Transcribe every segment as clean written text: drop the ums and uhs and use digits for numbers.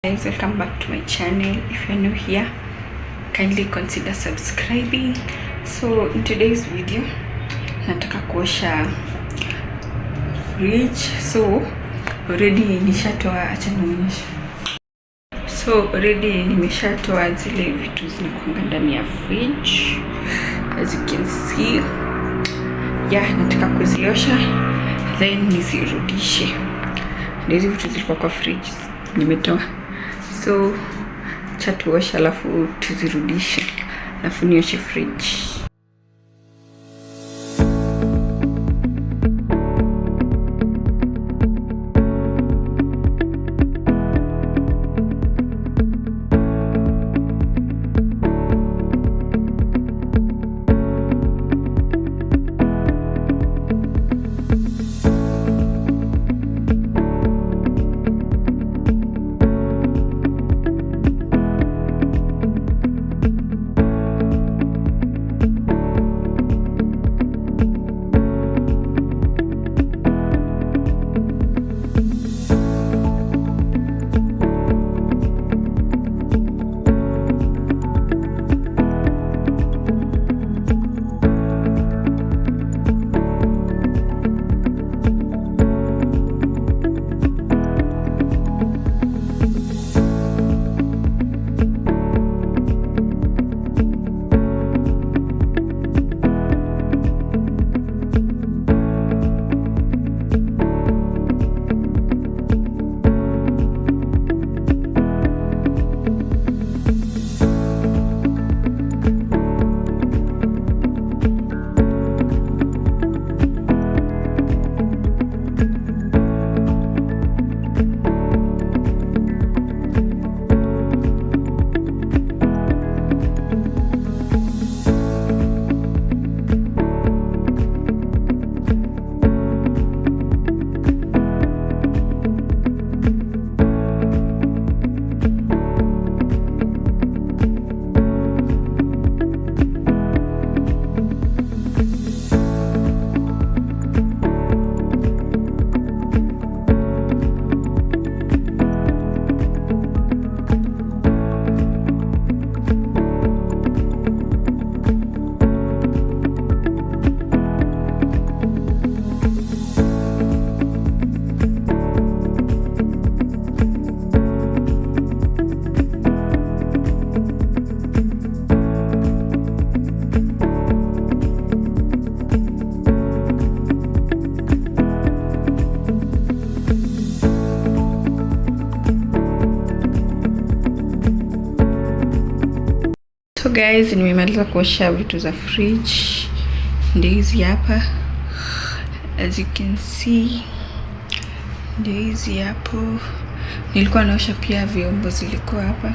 Guys, welcome back to my channel. If you're new here, kindly consider subscribing. So in today's video nataka kuosha fridge. So already nishatoa, acha nionyeshe. So already nimeshatoa zile vitu zinakuanga ndani ya fridge, as you can see. Nataka kuziosha then nizirudishe. Hizi vitu zilikuwa kwa fridge nimetoa. So chatuosha alafu tuzirudishe, alafu nioshe fridge. So guys, nimemaliza kuosha vitu za fridge. Ndio hizi hapa, as you can see. Ndio hizi hapo. Nilikuwa naosha pia vyombo zilikuwa hapa,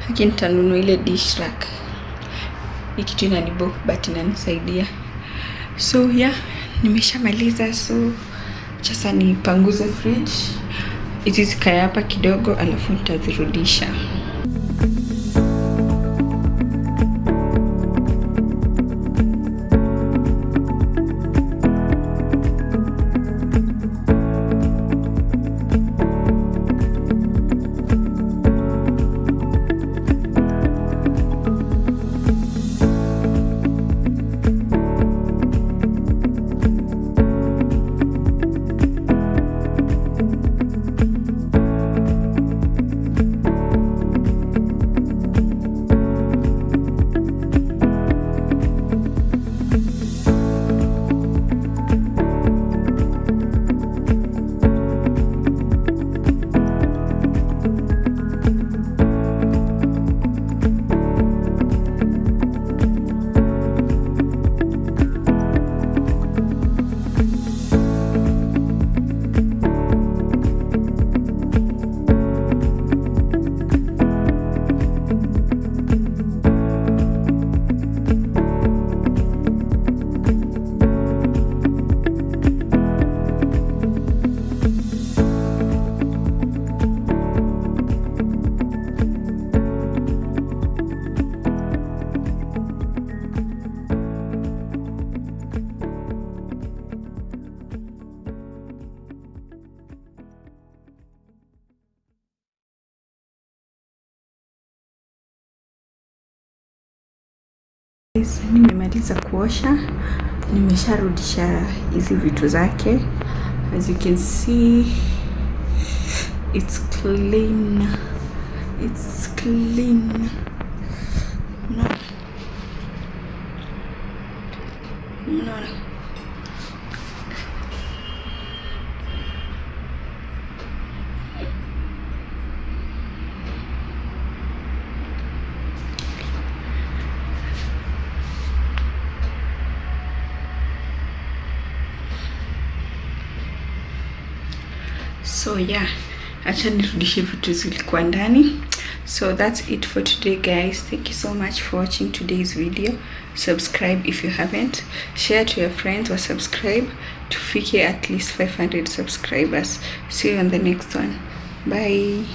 lakini nitanunua ile dish rack. Hii kitu inanibo but inanisaidia. So nimeshamaliza. So sasa nipanguze fridge. Hizi zikae hapa kidogo alafu nitazirudisha. Nimemaliza kuosha, nimesharudisha hizi vitu zake. As you can see, it's clean. It's clean. Mnaona? So yeah, acha nirudishe vitu zilikuwa ndani. So that's it for today, guys. Thank you so much for watching today's video. Subscribe if you haven't, share to your friends, or subscribe to fike at least 500 subscribers. See you on the next one. Bye.